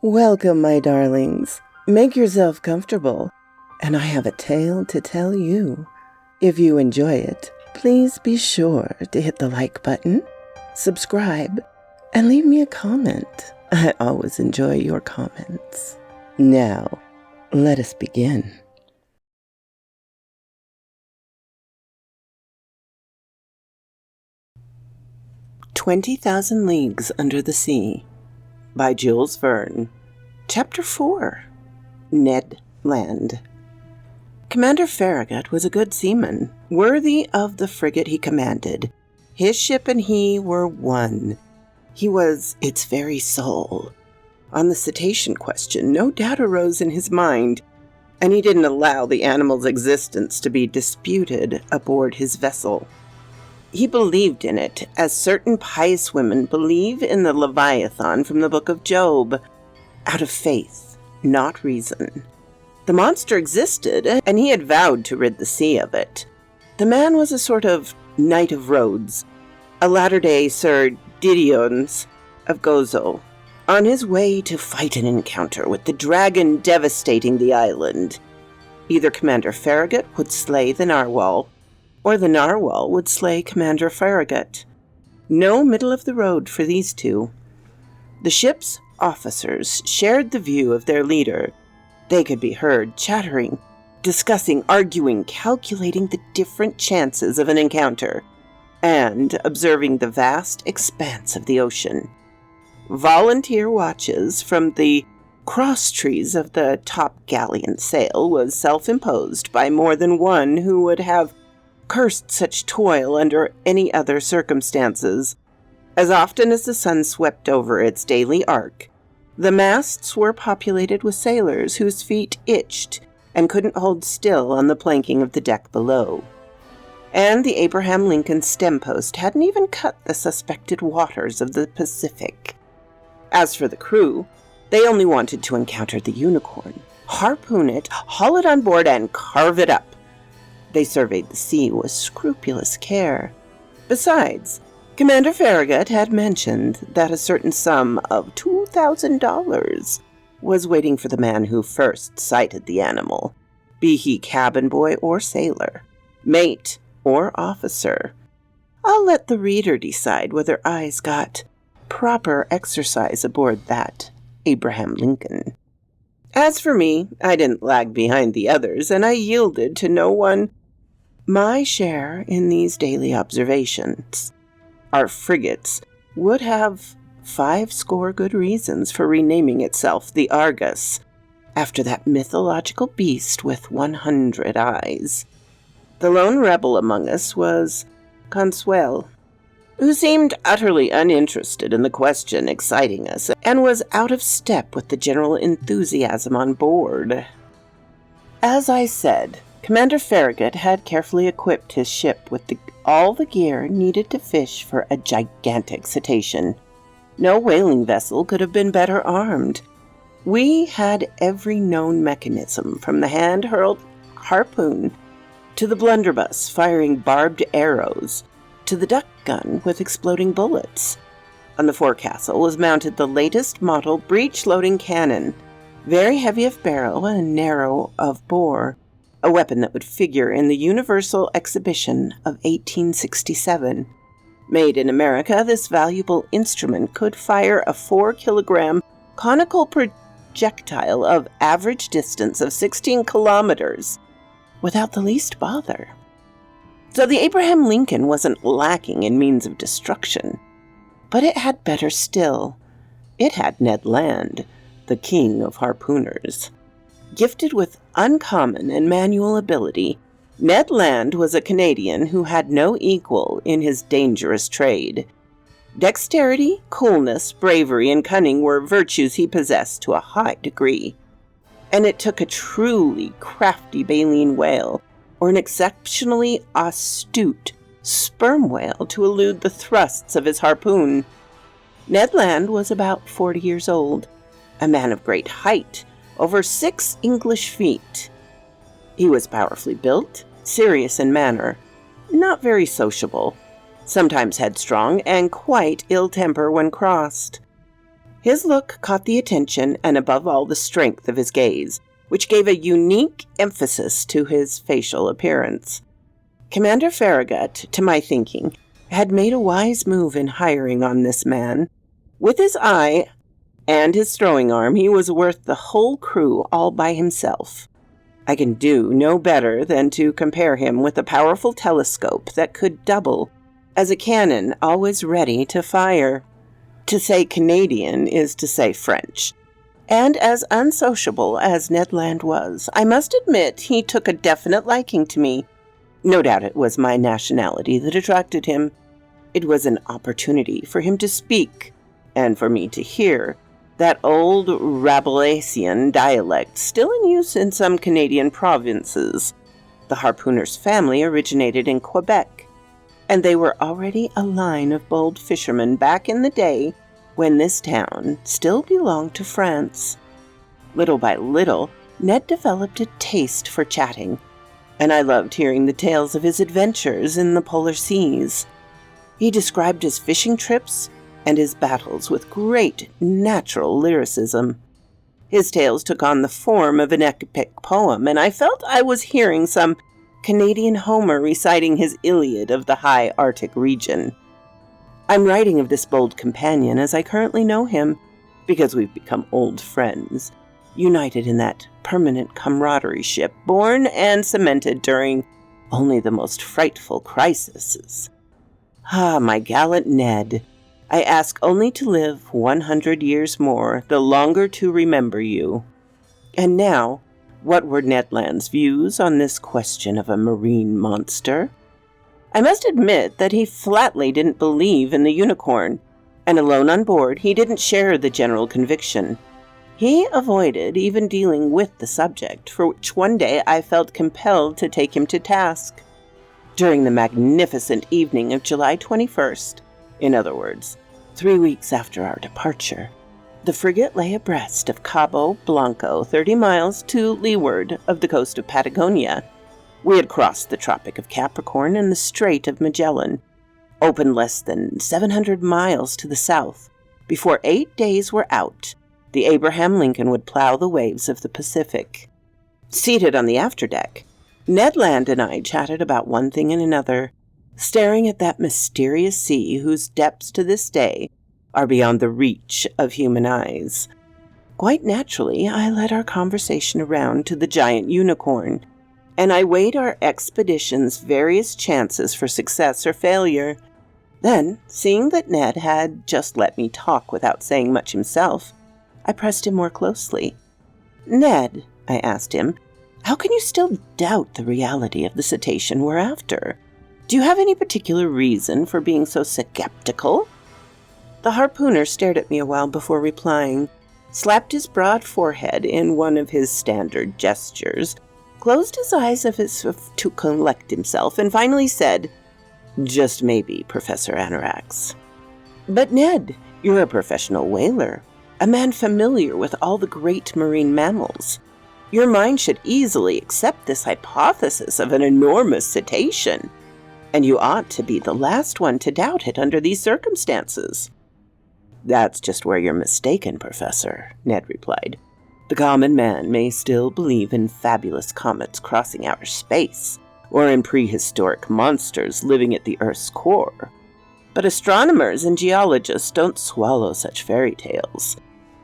Welcome, my darlings. Make yourself comfortable, and I have a tale to tell you. If you enjoy it, please be sure to hit the like button, subscribe, and leave me a comment. I always enjoy your comments. Now, let us begin. "20,000 Leagues Under the Sea" by Jules Verne. Chapter 4. Ned Land. Commander Farragut was a good seaman, worthy of the frigate he commanded. His ship and he were one. He was its very soul. On the cetacean question, no doubt arose in his mind, and he didn't allow the animal's existence to be disputed aboard his vessel. He believed in it, as certain pious women believe in the Leviathan from the book of Job, out of faith, not reason. The monster existed, and he had vowed to rid the sea of it. The man was a sort of Knight of Rhodes, a latter-day Sir Didiones of Gozo, on his way to fight an encounter with the dragon devastating the island. Either Commander Farragut would slay the narwhal, or the narwhal would slay Commander Farragut. No middle of the road for these two. The ship's officers shared the view of their leader. They could be heard chattering, discussing, arguing, calculating the different chances of an encounter, and observing the vast expanse of the ocean. Volunteer watches from the cross-trees of the top galleon sail was self-imposed by more than one who would have cursed such toil under any other circumstances. As often as the sun swept over its daily arc, the masts were populated with sailors whose feet itched and couldn't hold still on the planking of the deck below. And the Abraham Lincoln stempost hadn't even cut the suspected waters of the Pacific. As for the crew, they only wanted to encounter the unicorn, harpoon it, haul it on board, and carve it up. They surveyed the sea with scrupulous care. Besides, Commander Farragut had mentioned that a certain sum of $2,000 was waiting for the man who first sighted the animal, be he cabin boy or sailor, mate or officer. I'll let the reader decide whether eyes got proper exercise aboard that Abraham Lincoln. As for me, I didn't lag behind the others, and I yielded to no one my share in these daily observations. Our frigates would have 50 good reasons for renaming itself the Argus, after that mythological beast with 100 eyes. The lone rebel among us was Consuelo, who seemed utterly uninterested in the question exciting us, and was out of step with the general enthusiasm on board. As I said, Commander Farragut had carefully equipped his ship with all the gear needed to fish for a gigantic cetacean. No whaling vessel could have been better armed. We had every known mechanism, from the hand-hurled harpoon to the blunderbuss firing barbed arrows to the duck gun with exploding bullets. On the forecastle was mounted the latest model breech-loading cannon, very heavy of barrel and narrow of bore, a weapon that would figure in the Universal Exhibition of 1867. Made in America, this valuable instrument could fire a 4-kilogram conical projectile of average distance of 16 kilometers without the least bother. So the Abraham Lincoln wasn't lacking in means of destruction, but it had better still. It had Ned Land, the king of harpooners. Gifted with uncommon and manual ability, Ned Land was a Canadian who had no equal in his dangerous trade. Dexterity, coolness, bravery, and cunning were virtues he possessed to a high degree. And it took a truly crafty baleen whale or an exceptionally astute sperm whale to elude the thrusts of his harpoon. Ned Land was about 40 years old, a man of great height, over 6 English feet. He was powerfully built, serious in manner, not very sociable, sometimes headstrong, and quite ill-tempered when crossed. His look caught the attention and above all the strength of his gaze, which gave a unique emphasis to his facial appearance. Commander Farragut, to my thinking, had made a wise move in hiring on this man. With his eye and his throwing arm, he was worth the whole crew all by himself. I can do no better than to compare him with a powerful telescope that could double as a cannon always ready to fire. To say Canadian is to say French. And as unsociable as Ned Land was, I must admit he took a definite liking to me. No doubt it was my nationality that attracted him. It was an opportunity for him to speak, and for me to hear, that old Rabelaisian dialect still in use in some Canadian provinces. The harpooner's family originated in Quebec, and they were already a line of bold fishermen back in the day when this town still belonged to France. Little by little, Ned developed a taste for chatting, and I loved hearing the tales of his adventures in the polar seas. He described his fishing trips and his battles with great natural lyricism. His tales took on the form of an epic poem, and I felt I was hearing some Canadian Homer reciting his Iliad of the high Arctic region. I'm writing of this bold companion as I currently know him, because we've become old friends, united in that permanent camaraderie-ship born and cemented during only the most frightful crises. Ah, my gallant Ned, I ask only to live 100 years more, the longer to remember you. And now, what were Ned Land's views on this question of a marine monster? I must admit that he flatly didn't believe in the unicorn, and alone on board, he didn't share the general conviction. He avoided even dealing with the subject, for which one day I felt compelled to take him to task. During the magnificent evening of July 21st, in other words, 3 weeks after our departure, the frigate lay abreast of Cabo Blanco, 30 miles to leeward of the coast of Patagonia. We had crossed the Tropic of Capricorn and the Strait of Magellan, open less than 700 miles to the south. Before 8 days were out, the Abraham Lincoln would plow the waves of the Pacific. Seated on the afterdeck, Ned Land and I chatted about one thing and another, staring at that mysterious sea whose depths to this day are beyond the reach of human eyes. Quite naturally, I led our conversation around to the giant unicorn, and I weighed our expedition's various chances for success or failure. Then, seeing that Ned had just let me talk without saying much himself, I pressed him more closely. "Ned," I asked him, "how can you still doubt the reality of the cetacean we're after? Do you have any particular reason for being so skeptical?" The harpooner stared at me a while before replying, slapped his broad forehead in one of his standard gestures, closed his eyes as if to collect himself, and finally said, "Just maybe, Professor Anorax." "But Ned, you're a professional whaler, a man familiar with all the great marine mammals. Your mind should easily accept this hypothesis of an enormous cetacean, and you ought to be the last one to doubt it under these circumstances." "That's just where you're mistaken, Professor," Ned replied. "The common man may still believe in fabulous comets crossing outer space, or in prehistoric monsters living at the Earth's core. But astronomers and geologists don't swallow such fairy tales.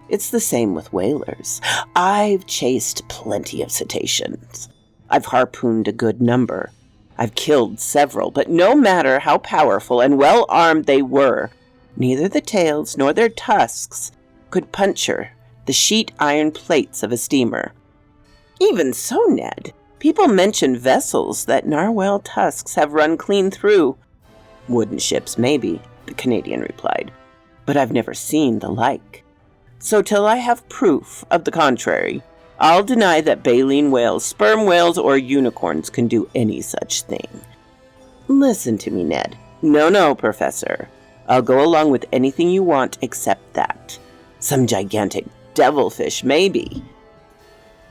It's the same with whalers. I've chased plenty of cetaceans. I've harpooned a good number. I've killed several, but no matter how powerful and well-armed they were, neither the tails nor their tusks could puncture the sheet iron plates of a steamer. Even so, Ned, people mention vessels that narwhal tusks have run clean through." "Wooden ships, maybe," the Canadian replied, "but I've never seen the like. So till I have proof of the contrary, I'll deny that baleen whales, sperm whales, or unicorns can do any such thing." "Listen to me, Ned." No, Professor. I'll go along with anything you want except that. Some gigantic devilfish, maybe."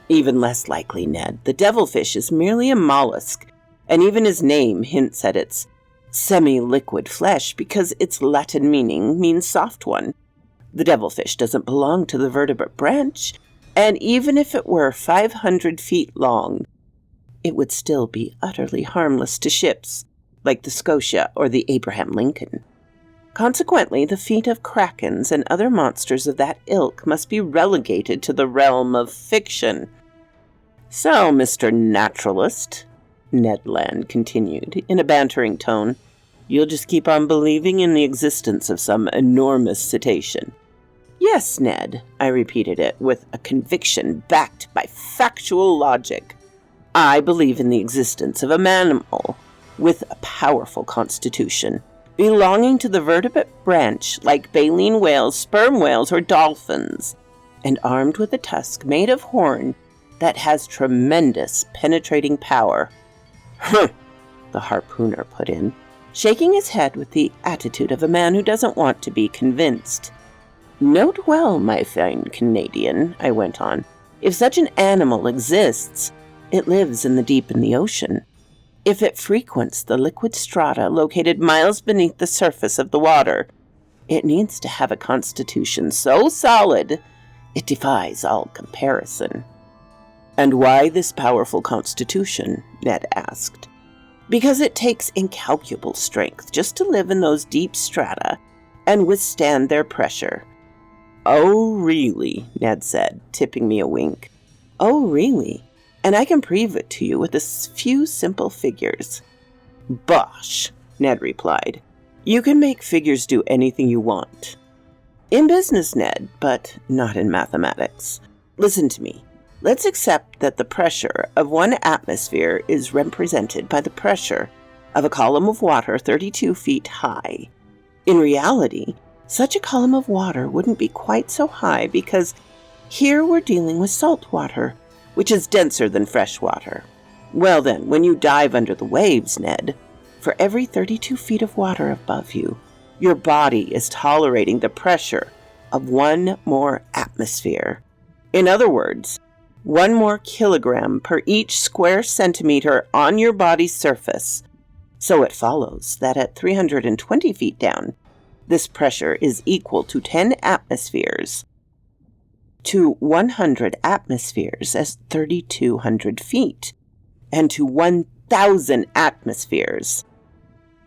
"Even less likely, Ned. The devilfish is merely a mollusk, and even his name hints at its semi-liquid flesh because its Latin meaning means soft one. The devilfish doesn't belong to the vertebrate branch, and even if it were 500 feet long, it would still be utterly harmless to ships like the Scotia or the Abraham Lincoln. Consequently, the feet of krakens and other monsters of that ilk must be relegated to the realm of fiction. So, Mr. Naturalist, Ned Land continued in a bantering tone, you'll just keep on believing in the existence of some enormous cetacean. Yes, Ned, I repeated it with a conviction backed by factual logic. I believe in the existence of a mammal with a powerful constitution, belonging to the vertebrate branch like baleen whales, sperm whales, or dolphins, and armed with a tusk made of horn that has tremendous penetrating power. Humph, the harpooner put in, shaking his head with the attitude of a man who doesn't want to be convinced. Note well, my fine Canadian, I went on, if such an animal exists, it lives in the deep in the ocean. If it frequents the liquid strata located miles beneath the surface of the water, it needs to have a constitution so solid it defies all comparison. And why this powerful constitution? Ned asked. Because it takes incalculable strength just to live in those deep strata and withstand their pressure. Oh, really? Ned said, tipping me a wink. Oh, really? And I can prove it to you with a few simple figures. Bosh, Ned replied. You can make figures do anything you want. In business, Ned, but not in mathematics. Listen to me. Let's accept that the pressure of one atmosphere is represented by the pressure of a column of water 32 feet high. In reality, such a column of water wouldn't be quite so high because here we're dealing with salt water, which is denser than fresh water. Well then, when you dive under the waves, Ned, for every 32 feet of water above you, your body is tolerating the pressure of one more atmosphere. In other words, 1 more kilogram per each square centimeter on your body's surface. So it follows that at 320 feet down, this pressure is equal to 10 atmospheres, to 100 atmospheres as 3,200 feet, and to 1,000 atmospheres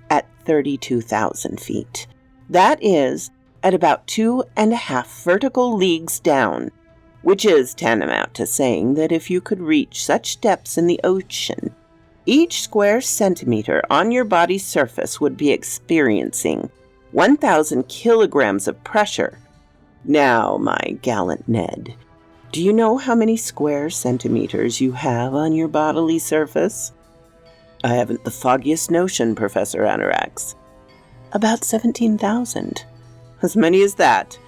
at 32,000 feet. That is at about 2.5 vertical leagues down, which is tantamount to saying that if you could reach such depths in the ocean, each square centimeter on your body's surface would be experiencing 1,000 kilograms of pressure. Now, my gallant Ned, do you know how many square centimeters you have on your bodily surface? I haven't the foggiest notion, Professor Anorax. About 17,000. As many as that?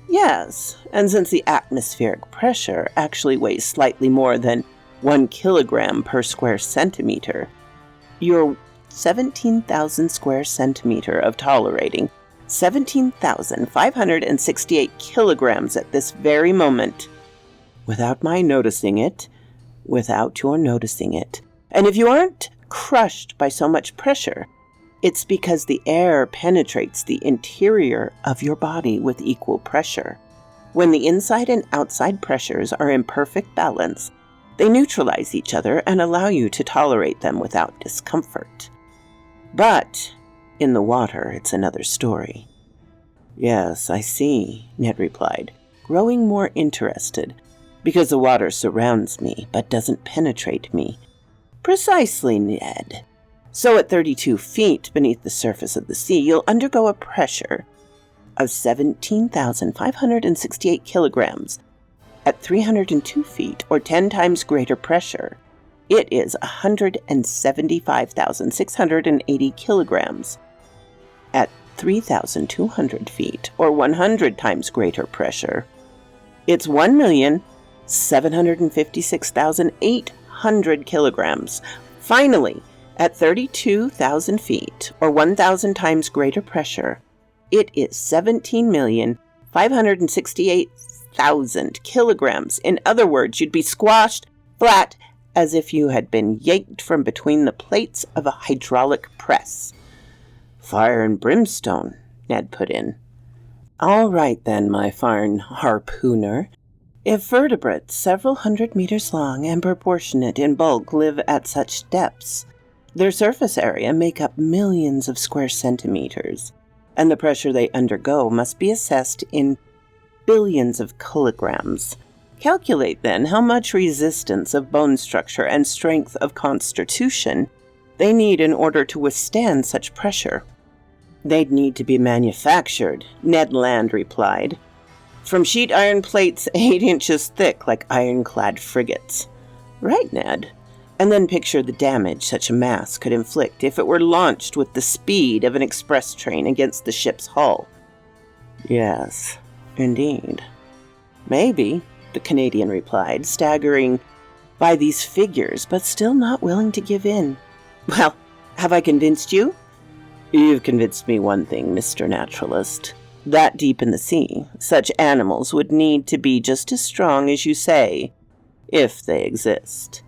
Yes, and since the atmospheric pressure actually weighs slightly more than 1 kilogram per square centimeter, your 17,000 square centimeter of tolerating 17,568 kilograms at this very moment, without my noticing it, without your noticing it. And if you aren't crushed by so much pressure, it's because the air penetrates the interior of your body with equal pressure. When the inside and outside pressures are in perfect balance, they neutralize each other and allow you to tolerate them without discomfort. But in the water, it's another story. Yes, I see, Ned replied, growing more interested, because the water surrounds me but doesn't penetrate me. Precisely, Ned. So at 32 feet beneath the surface of the sea, you'll undergo a pressure of 17,568 kilograms. At 302 feet, or 10 times greater pressure, it is 175,680 kilograms. At 3,200 feet, or 100 times greater pressure, it's 1,756,800 kilograms. Finally, at 32,000 feet, or 1,000 greater pressure, it is 17,568,000 kilograms. In other words, you'd be squashed flat as if you had been yanked from between the plates of a hydraulic press. Fire and brimstone, Ned put in. All right then, my fine harpooner. If vertebrates several hundred meters long and proportionate in bulk live at such depths, their surface area make up millions of square centimeters, and the pressure they undergo must be assessed in billions of kilograms. Calculate then how much resistance of bone structure and strength of constitution they need in order to withstand such pressure. They'd need to be manufactured, Ned Land replied, from sheet iron plates 8 inches thick like ironclad frigates. Right, Ned. And then picture the damage such a mass could inflict if it were launched with the speed of an express train against the ship's hull. Yes, indeed. Maybe, the Canadian replied, staggering by these figures, but still not willing to give in. Well, have I convinced you? You've convinced me one thing, Mr. Naturalist. That deep in the sea, such animals would need to be just as strong as you say, if they exist.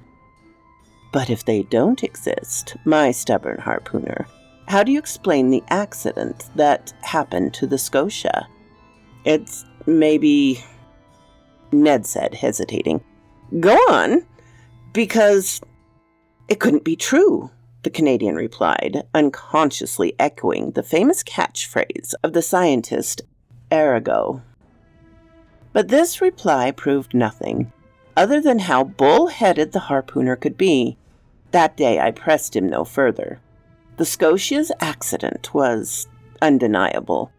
But if they don't exist, my stubborn harpooner, how do you explain the accident that happened to the Scotia? It's maybe... Ned said, hesitating. Go on, because it couldn't be true, the Canadian replied, unconsciously echoing the famous catchphrase of the scientist Arago. But this reply proved nothing, other than how bull-headed the harpooner could be. That day I pressed him no further. The Scotia's accident was undeniable.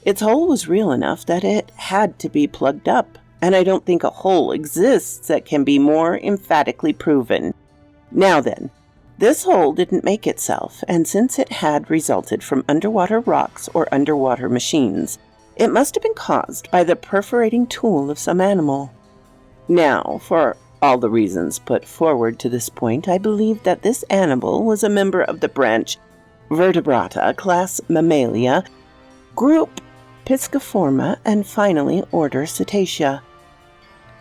Its hole was real enough that it had to be plugged up, and I don't think a hole exists that can be more emphatically proven. Now then, this hole didn't make itself, and since it had resulted from underwater rocks or underwater machines, it must have been caused by the perforating tool of some animal. Now, for all the reasons put forward to this point, I believe that this animal was a member of the branch Vertebrata, class Mammalia, group Pisciforma, and finally order Cetacea.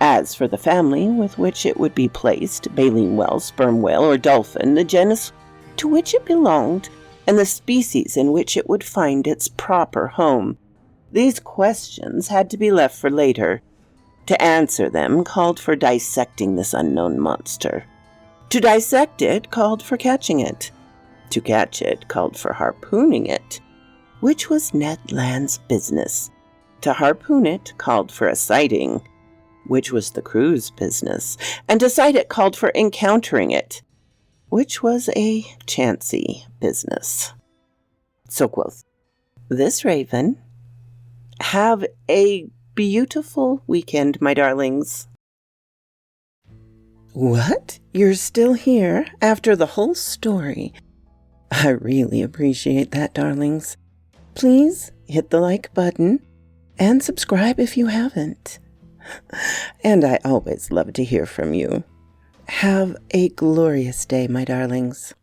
As for the family with which it would be placed, baleen whale, sperm whale, or dolphin, the genus to which it belonged, and the species in which it would find its proper home, these questions had to be left for later. To answer them called for dissecting this unknown monster. To dissect it called for catching it. To catch it called for harpooning it, which was Ned Land's business. To harpoon it called for a sighting, which was the crew's business, and to sight it called for encountering it, which was a chancy business. So quoth this raven, have a beautiful weekend, my darlings. What? You're still here after the whole story? I really appreciate that, darlings. Please hit the like button and subscribe if you haven't. And I always love to hear from you. Have a glorious day, my darlings.